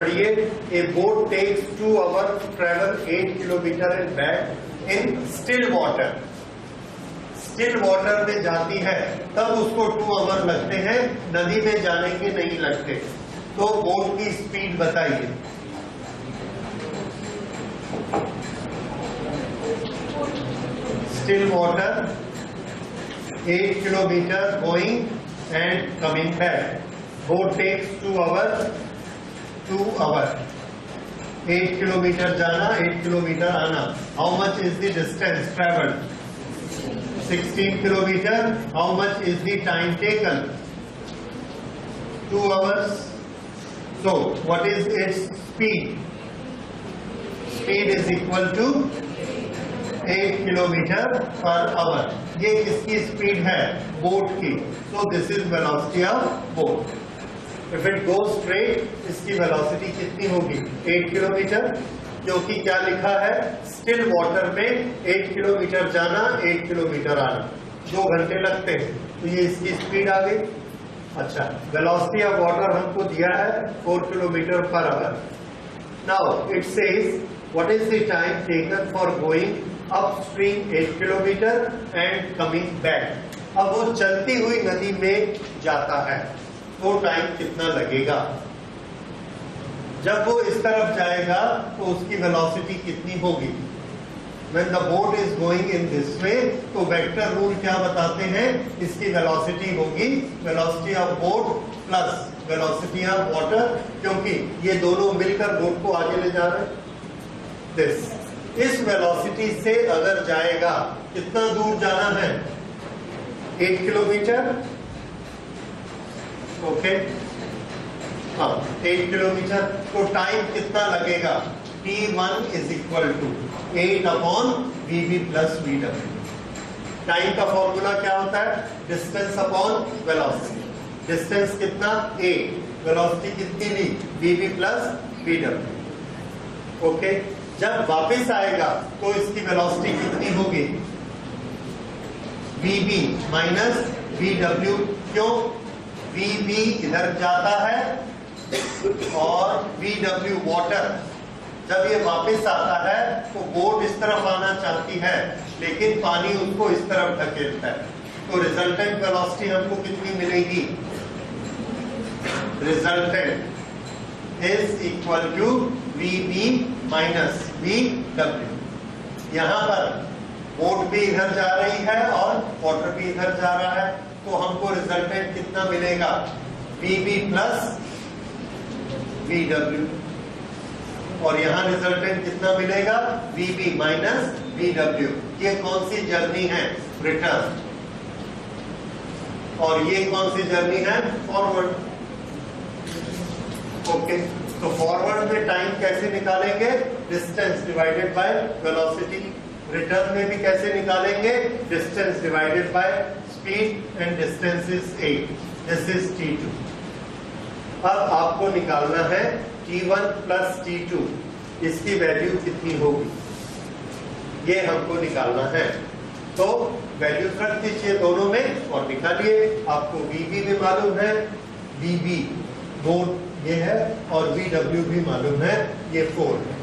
A boat takes 2 hours to travel 8 kilometer and back in still water. Still water में जाती है तब उसको 2 आवर लगते हैं, नदी में जाने के नहीं लगते। तो बोट की स्पीड बताइए। Still water 8 kilometre going and coming back, boat takes 2 hour 2 hour, 8 kilometre जाना 8 किलोमीटर आना। How much is the distance travelled? 16 kilometer. How much is the time taken? 2 hours. So what is its speed? Speed is equal to 8 kilometer per hour. ये किसकी speed है? Boat की। So this is velocity of boat. If it goes straight, इसकी velocity कितनी होगी? 8 kilometre, क्योंकि क्या लिखा है? स्टिल वाटर में 8 किलोमीटर जाना 8 किलोमीटर आना, 2 घंटे लगते हैं। तो ये इसकी स्पीड आ गई। अच्छा, वेलोसिटी ऑफ वाटर हमको दिया है 4 kilometre per hour. Now it says what is the time taken for going upstream 8 kilometre and coming back. अब वो चलती हुई नदी में जाता है तो टाइम कितना लगेगा? जब वो इस तरफ जाएगा तो उसकी वेलोसिटी कितनी होगी? When the boat is going in this way, तो वेक्टर रूल क्या बताते हैं? इसकी वेलोसिटी होगी velocity of boat plus velocity of water, क्योंकि ये दोनों मिलकर बोट को आगे ले जा रहे हैं। दिस इस वेलोसिटी से अगर जाएगा, कितना दूर जाना है? 8 किलोमीटर। ओके, हाँ 8 किलोमीटर। तो टाइम कितना लगेगा? T1 is equal to 8 upon VB plus VW। Time का फॉर्मूला क्या होता है? Distance upon velocity. डिस्टेंस कितना? 8, वेलोसिटी कितनी ली? VB plus VW। ओके, जब वापस आएगा तो इसकी वेलोसिटी कितनी होगी? VB minus VW। क्यों? VB इधर जाता है और VW वाटर जब ये वापस आता है तो बोट इस तरफ आना चाहती है, लेकिन पानी उसको इस तरफ धकेलता है। तो रिजल्टेंट वेलोसिटी हमको कितनी मिलेगी? Resultant is equal to VB minus VW। यहां पर बोट भी इधर जा रही है और वाटर भी इधर जा रहा है, तो हमको रिजल्टेंट कितना मिलेगा? VB plus VW। और यहां रिजल्टेंट कितना मिलेगा? VB minus VW। ये कौन सी जर्नी है? रिटर्न। और ये कौन सी जर्नी है? फॉरवर्ड। ओके, तो फॉरवर्ड में टाइम कैसे निकालेंगे? Distance divided by velocity. Return में भी कैसे निकालेंगे? Distance divided by speed, and distance is 8। This is T2। अब आपको निकालना है T1 प्लस T2, इसकी वैल्यू कितनी होगी? ये हमको निकालना है। तो वैल्यू रख दीजिए दोनों में और निकालिए। आपको VB भी मालूम है, VB बोट ये है, और VW भी मालूम है, ये 4 है।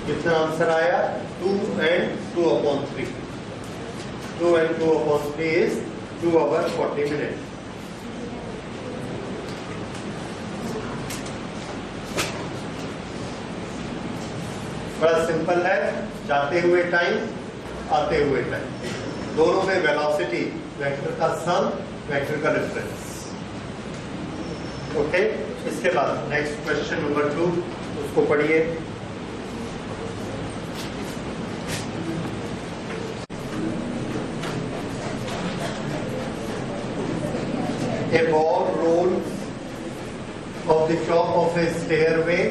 कितना आंसर आया? 2 and 2 upon 3। 2 and 2 upon 3 is 2 hours 40 minutes। बड़ा सिंपल है। जाते हुए टाइम, आते हुए टाइम, दोनों में वेलोसिटी, वेक्टर का सम, वेक्टर का डिफरेंस। ओके, इसके बाद नेक्स्ट क्वेश्चन नंबर 2, उसको पढ़िए। stairway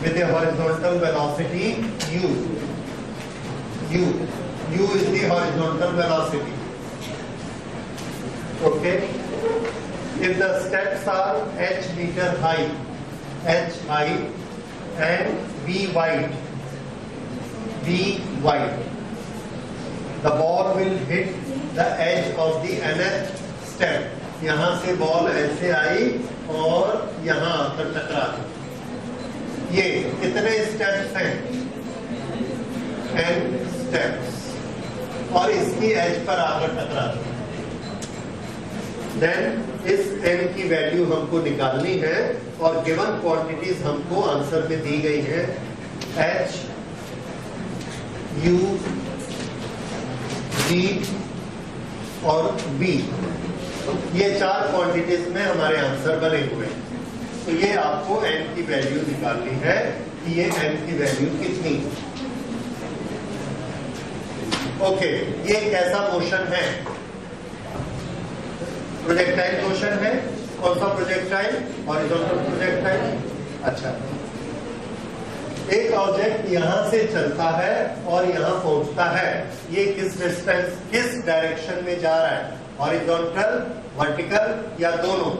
with a horizontal velocity u. U is the horizontal velocity. Okay. If the steps are h meter high and b wide, the ball will hit the edge of the nth step. यहां से ball ऐसे आई और यहां आकर टकरा गई. ये कितने स्टेप्स हैं? n स्टेप्स, और इसकी एज पर आकर टकरा गई. देन इस n की वैल्यू हमको निकालनी है और गिवन क्वांटिटीज हमको आंसर में दी गई है. h, u, v और b, ये 4 क्वांटिटीज में हमारे आंसर बने हुए हैं. तो ये आपको n की वैल्यू निकालनी है कि ये n की वैल्यू कितनी है. ओके, ये कैसा मोशन है? प्रोजेक्टाइल मोशन है. कौन सा प्रोजेक्टाइल? Horizontal projectile. अच्छा, एक ऑब्जेक्ट यहां से चलता है और यहां पहुंचता है. ये किस डिस्टेंस, किस डायरेक्शन में जा रहा है? हॉरिजॉन्टल, वर्टिकल या दोनों?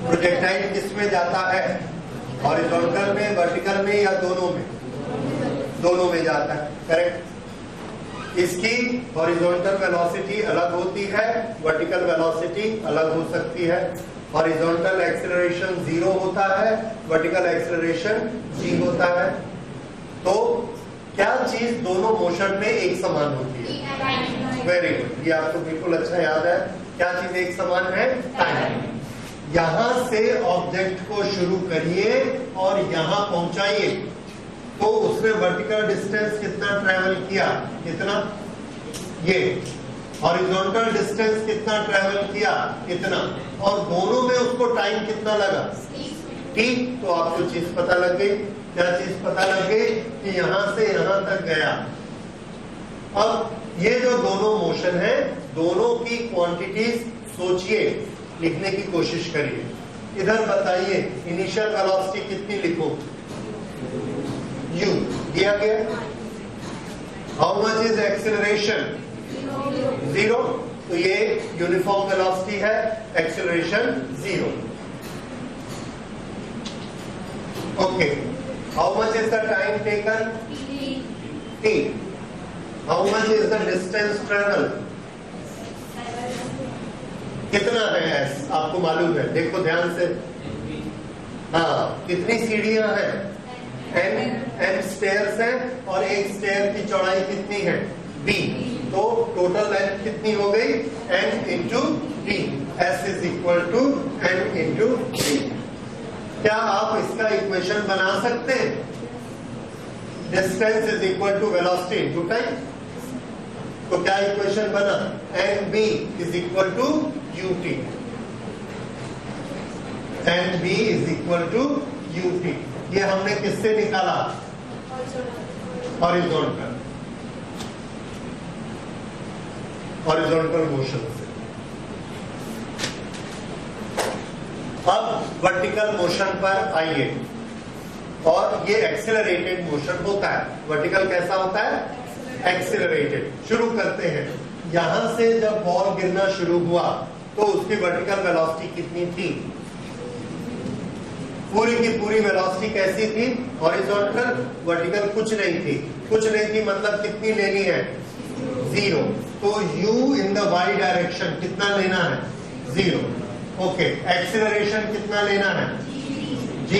प्रोजेक्टाइल किस में जाता है? हॉरिजॉन्टल में, वर्टिकल में या दोनों में? दोनों में जाता है. करेक्ट. इसकी हॉरिजॉन्टल वेलोसिटी अलग होती है, वर्टिकल वेलोसिटी अलग हो सकती है. हॉरिजॉन्टल एक्सेलरेशन 0 होता है, वर्टिकल एक्सेलरेशन g होता है. तो क्या चीज दोनों मोशन में एक समान होती है? वेरी गुड, ये आपको बिल्कुल अच्छा याद है. क्या चीज एक समान है? टाइम. यहां से ऑब्जेक्ट को शुरू करिए और यहां पहुंचाइए, तो उसने वर्टिकल डिस्टेंस कितना ट्रेवल किया? कितना? ये. हॉरिजॉन्टल डिस्टेंस कितना ट्रेवल किया? कितना? और दोनों में उसको टाइम कितना लगा? ठीक. तो आपको चीज पता लग गई. क्या चीज पता लग गई? कि यहां से यहां तक गया. अब ये जो दोनों मोशन है, दोनों की क्वांटिटीज सोचिए, लिखने की कोशिश करिए. इधर बताइए, इनिशियल वेलोसिटी कितनी लिखो? u दिया गया. How much is acceleration? 0. तो ये यूनिफॉर्म वेलोसिटी है, acceleration 0. Okay. How much is the time taken? t. How much is the distance travel? कितना है s? आपको मालूम है, देखो ध्यान से. हाँ, कितनी सीढ़ियां हैं? n स्टेयर्स है और एक स्टेयर की चौड़ाई कितनी है? b. तो टोटल लेंथ कितनी हो गई? n into b. s is equal to n into b. क्या आप इसका इक्वेशन बना सकते हैं? Distance is equal to velocity into time. तो क्या इक्वेशन बना? nb is equal to ut. nb is equal to ut. ये हमने किससे निकाला? हॉरिजॉन्टल मोशन से. अब वर्टिकल मोशन पर आइए. और ये एक्सेलरेटेड मोशन होता है. वर्टिकल कैसा होता है? एक्सेलरेटेड. शुरू करते हैं. यहां से जब बॉल गिरना शुरू हुआ तो उसकी वर्टिकल वेलोसिटी कितनी थी? पूरी की पूरी वेलोसिटी कैसी थी? हॉरिजॉन्टल. वर्टिकल कुछ नहीं थी. कुछ नहीं थी मतलब कितनी लेनी है? 0. तो u in the y direction कितना लेना है? 0. ओके. एक्सेलरेशन कितना लेना है? g.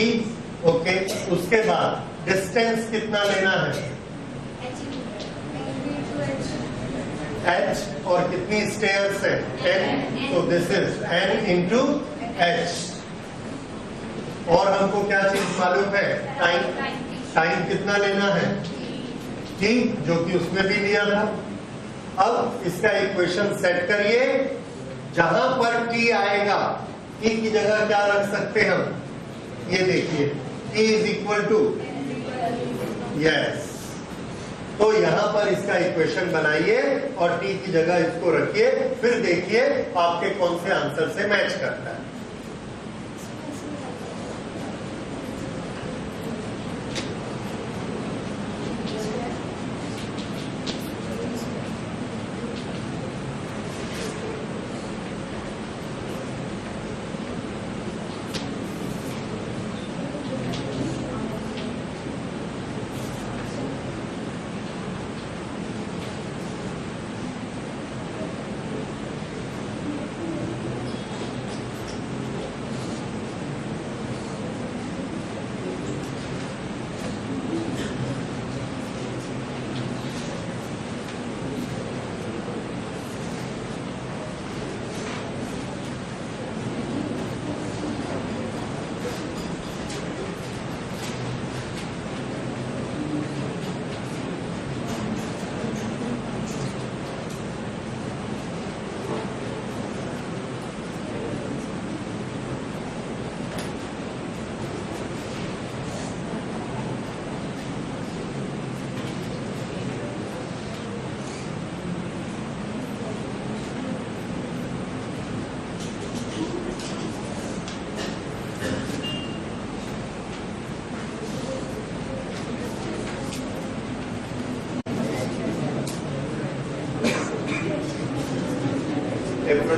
ओके. उसके बाद डिस्टेंस कितना लेना है? h. और कितनी स्टेयर्स है? n. तो this is n into h. और हमको क्या चीज मालूम है? टाइम. टाइम कितना लेना है? t, जो कि उसमें भी दिया था. अब इसका इक्वेशन सेट करिए. जहां पर t आएगा, t की जगह क्या रख सकते हैं हम? ये देखिए, t is equal to, yes. तो यहां पर इसका इक्वेशन बनाइए और t की जगह इसको रखिए. फिर देखिए आपके कौन से आंसर से मैच करता है.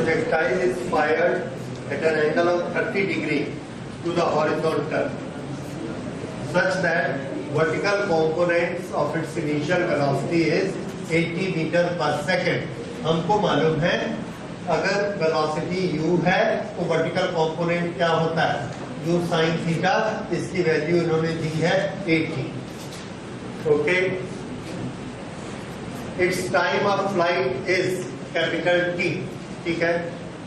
projectile is fired at an angle of 30 degree to the horizontal such that vertical components of its initial velocity is 80 meter per second. हमको मालूम है अगर वेलोसिटी u है तो वर्टिकल कंपोनेंट क्या होता है, u sin थीटा, इसकी वैल्यू इन्होंने दी है 80. Okay, it's time of flight is capital T. ठीक है,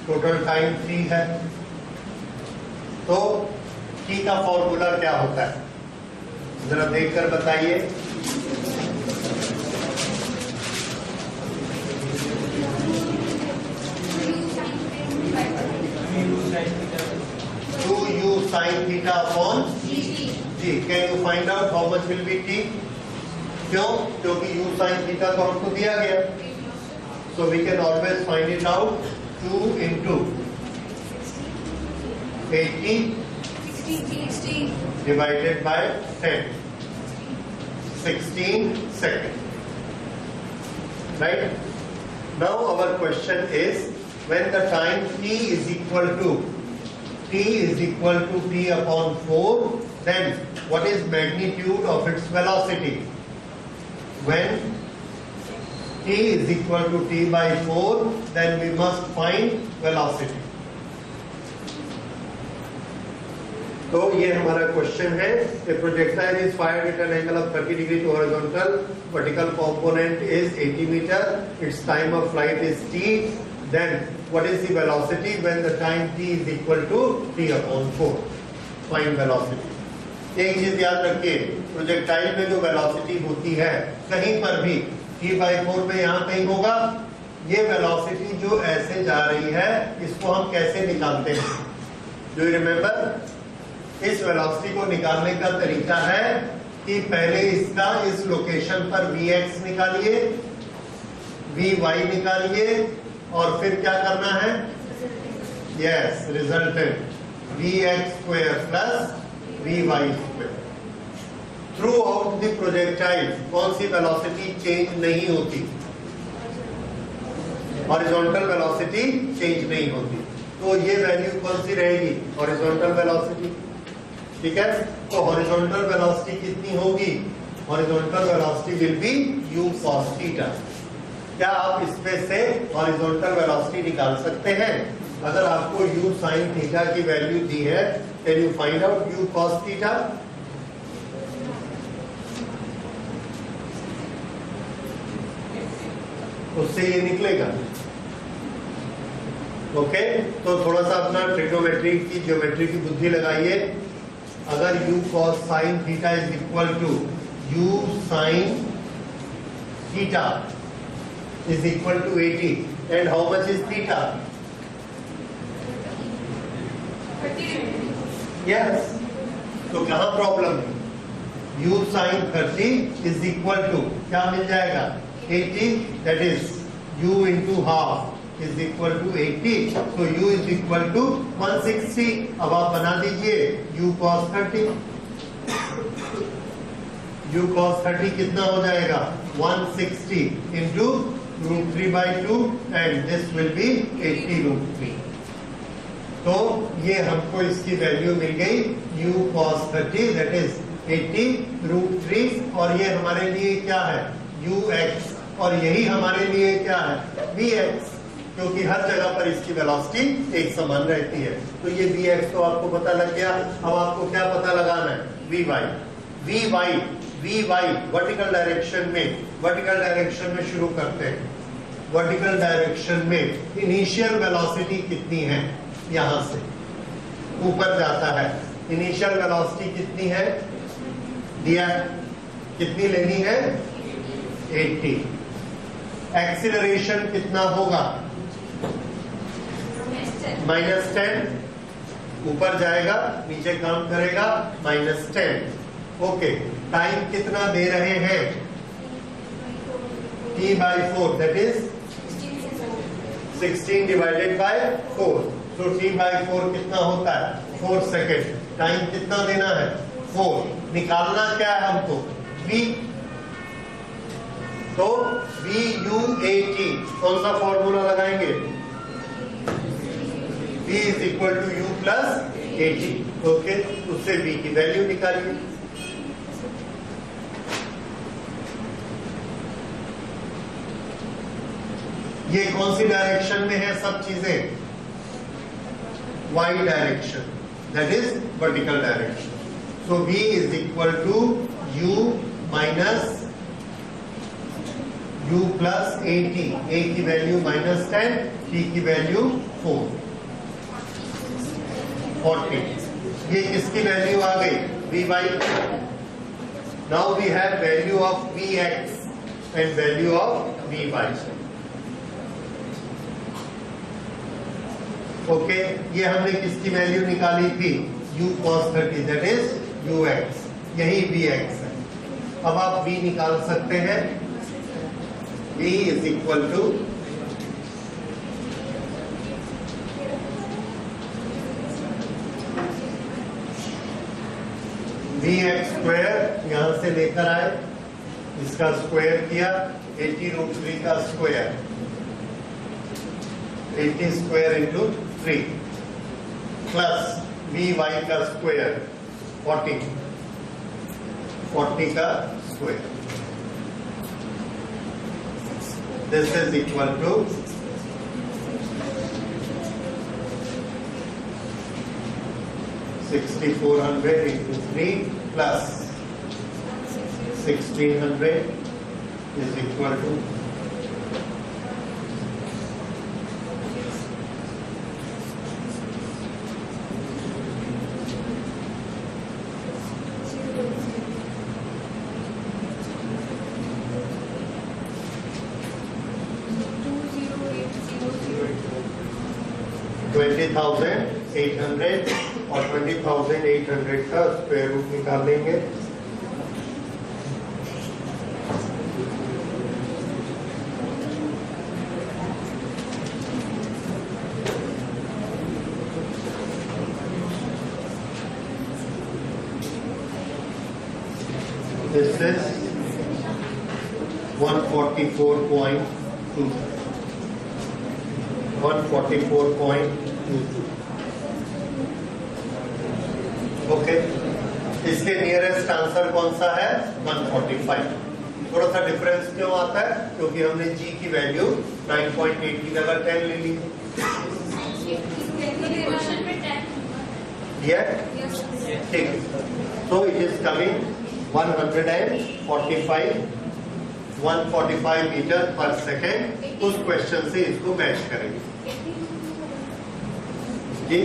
टोटल टाइम 3 है. तो T का फॉर्मूला क्या होता है जरा देखकर बताइए. Two u sin theta upon G. Can you find out how much will be T? क्यों? क्योंकि u sin theta तो हमको दिया गया. So we can always find it out. 2 into 80 divided by 10. 16 seconds. Right? Now our question is, when the time t is equal to t upon 4, then what is magnitude of its velocity? When t is equal to t by 4, then we must find velocity. तो ये हमारा question है. A projectile is fired at an angle of 30 degree to horizontal. Vertical component is 80 meter. Its time of flight is t. Then what is the velocity when the time t is equal to t upon 4? Find velocity. एक चीज याद रखिए, projectile में जो velocity होती है कहीं पर भी t by 4 में यहाँ कहीं होगा. ये वेलोसिटी जो ऐसे जा रही है इसको हम कैसे निकालते हैं? Do you remember? इस वेलोसिटी को निकालने का तरीका है कि पहले इसका इस लोकेशन पर Vx निकालिए, Vy निकालिए और फिर क्या करना है? Yes, resultant Vx square plus Vy square. Through out the projectile कौन सी वेलोसिटी चेंज नहीं होती? हॉरिजॉन्टल वेलोसिटी चेंज नहीं होती. तो ये वैल्यू कौन सी रहेगी? Horizontal velocity. ठीक है, तो हॉरिजॉन्टल वेलोसिटी कितनी होगी? Horizontal velocity will be u cos theta. क्या आप इसमें से हॉरिजॉन्टल वेलोसिटी निकाल सकते हैं? अगर आपको u sin थीटा की वैल्यू दी है, can you find out u cos theta? उससे ये निकलेगा. ओके, तो थोड़ा सा अपना ट्रिग्नोमेट्री की ज्योमेट्री की बुद्धि लगाइए. अगर u cos sin theta is equal to u sin theta is equal to 80, and how much is theta? Yes. तो कहाँ प्रॉब्लम है? u sin 30 is equal to क्या मिल जाएगा? 80. That is u into half is equal to 80. So u is equal to 160. अब आप बना दीजिए u cos 30. u cos 30 कितना हो जाएगा? 160 into root 3 by 2 and this will be 80 root 3. तो ये हमको इसकी वैल्यू मिल गई u cos 30, that is 80 root 3. और ये हमारे लिए क्या है? ux. और यही हमारे लिए क्या है? vx. क्योंकि हर जगह पर इसकी वेलोसिटी एक समान रहती है. तो ये Vx तो आपको पता लग गया. अब आपको क्या पता लगाना है? Vy वर्टिकल डायरेक्शन में शुरू करते हैं. वर्टिकल डायरेक्शन में इनिशियल वेलोसिटी कितनी है? यहां से ऊपर जाता है. इनिशियल वेलोसिटी कितनी है? दिया. कितनी लेनी है? 80. एक्सीलरेशन कितना होगा? -10. ऊपर जाएगा, नीचे काम करेगा, -10. ओके, टाइम कितना दे रहे हैं? t by 4, that is 16 divided by 4. तो t by 4 कितना होता है? 4 सेकेंड. टाइम कितना देना है? 4. निकालना क्या है हमको? v. तो VU80 कौन सा फॉर्मूला लगाएंगे? v is equal to u plus 80। Okay, उससे v की वैल्यू निकालिए। ये कौन सी डायरेक्शन में है सब चीजें? y direction, that is vertical direction. So v is equal to u minus u plus 80, a की वैल्यू -10, t की वैल्यू 4, 40। ये किसकी वैल्यू आ गई? vy। Now we have value of vx and value of vy। Okay, ये हमने किसकी value निकाली थी? u cos 30, that is ux, यही vx है। अब आप v निकाल सकते हैं। v is equal to vx square, यहां से लेकर आए, इसका स्क्वायर किया, 80√3 का square, 80 square into 3 plus vy का स्क्वायर 40 का square. This is equal to 6400 into 3 plus 1600 is equal to 20,800 और 20,800 का स्क्वायर रूट निकाल लेंगे। This is 144.2. 144.22। ओके, इसके नियरेस्ट आंसर कौन सा है? 145। थोड़ा सा डिफरेंस क्यों आता है? क्योंकि हमने g की वैल्यू 9.8 की जगह 10 ले ली। ठीक, so it is coming 145 metre पर सेकेंड। उस क्वेश्चन से इसको मैच करेंगे जी।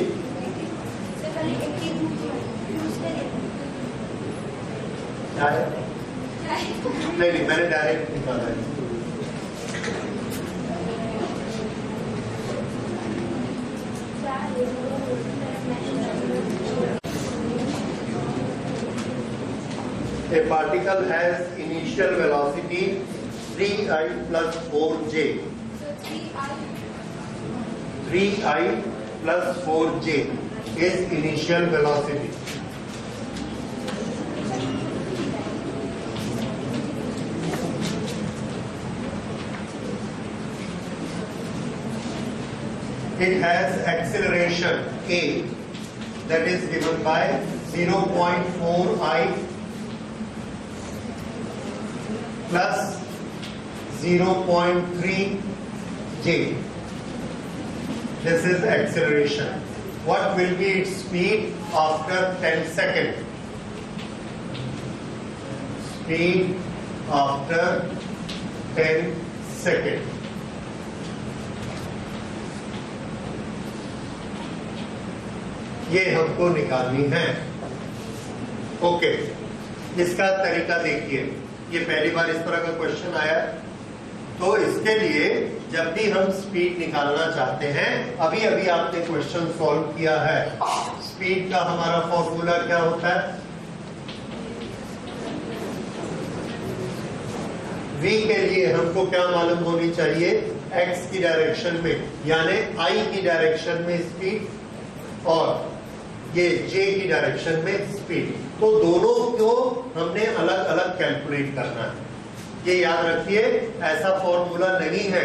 नहीं, मैंने डायरेक्ट निकाला है। A particle has initial velocity 3i plus 4j. 3i plus 4j is initial velocity. It has acceleration a, that is given by 0.4i plus 0.3j. This is acceleration. What will be its speed after 10 seconds? Speed after 10 seconds. ये हमको निकालनी है। Okay, इसका तरीका देखिए। ये पहली बार इस तरह का क्वेश्चन आया, तो इसके लिए जब भी हम स्पीड निकालना चाहते हैं, अभी अभी आपने क्वेश्चन सॉल्व किया है। स्पीड का हमारा फॉर्मूला क्या होता है? v के लिए हमको क्या मालूम होनी चाहिए? x की डायरेक्शन में, यानी i की डायरेक्शन में स्पीड और ये j की डायरेक्शन में स्पीड। तो दोनों को हमने अलग अलग कैलकुलेट करना है। ये याद रखिए, ऐसा फॉर्मूला नहीं है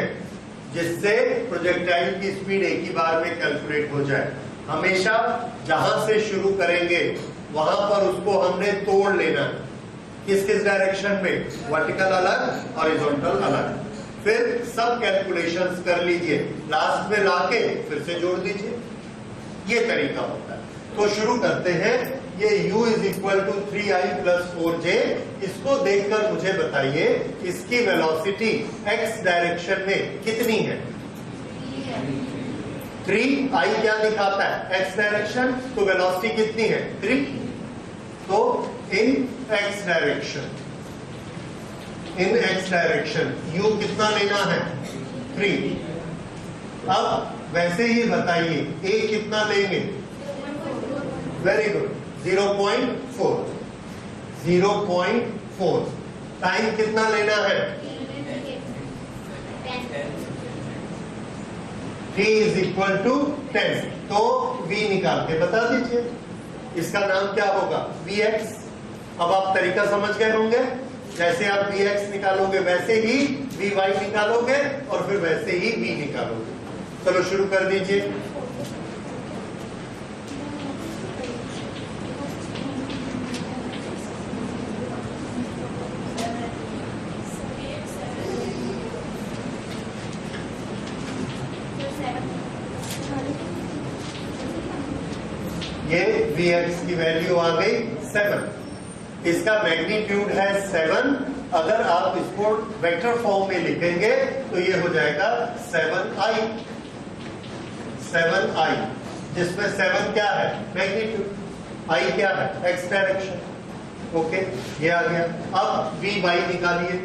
जिससे प्रोजेक्टाइल की स्पीड एक ही बार में कैलकुलेट हो जाए। हमेशा जहां से शुरू करेंगे वहां पर उसको हमने तोड़ लेना, किस किस डायरेक्शन में, वर्टिकल अलग, हॉरिजॉन्टल अलग। फिर सब कैलकुलेशंस कर लीजिए, लास्ट में लाके फिर से जोड़ दीजिए, ये तरीका होता है। तो शुरू करते हैं। ये u is equal to 3i plus 4j, इसको देखकर मुझे बताइए इसकी वेलोसिटी x डायरेक्शन में कितनी है। 3i क्या दिखाता है, x डायरेक्शन, तो वेलोसिटी कितनी है 3, तो इन x डायरेक्शन, इन x डायरेक्शन u कितना लेना है 3। अब वैसे ही बताइए a कितना लेंगे, वेरी गुड 0.4, 0.4। टाइम कितना लेना है, t इज इक्वल टू 10, तो v निकाल के बता दीजिए, इसका नाम क्या होगा vx। अब आप तरीका समझ गए होंगे, जैसे आप vx निकालोगे वैसे ही vy निकालोगे और फिर वैसे ही v निकालोगे। चलो शुरू कर दीजिए। ये Vx की वैल्यू आ गई 7, इसका मैग्नीट्यूड है 7। अगर आप इसको वेक्टर फॉर्म में लिखेंगे तो ये हो जाएगा 7i, 7i, जिसमें 7 क्या है मैग्नीट्यूड, i क्या है x डायरेक्शन। ओके, ये आ गया। अब Vy निकालिए।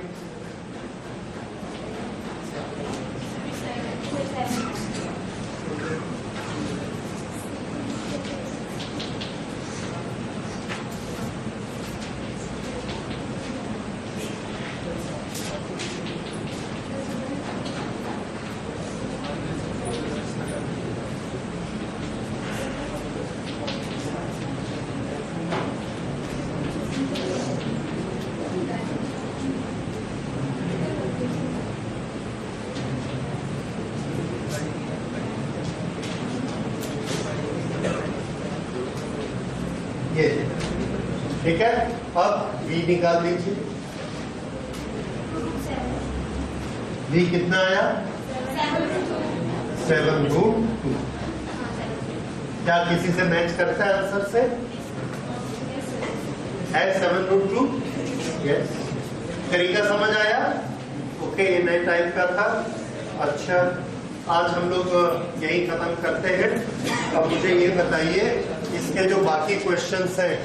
ये ठीक है। अब v निकाल दीजिए। v कितना आया 7√2। क्या किसी से मैच करता है आंसर से, है 7√2? यस। तरीका समझ आया? ओके, ये नए टाइप का था। अच्छा, आज हम लोग यही खत्म करते हैं। अब मुझे ये बताइए इसके जो बाकी क्वेश्चंस हैं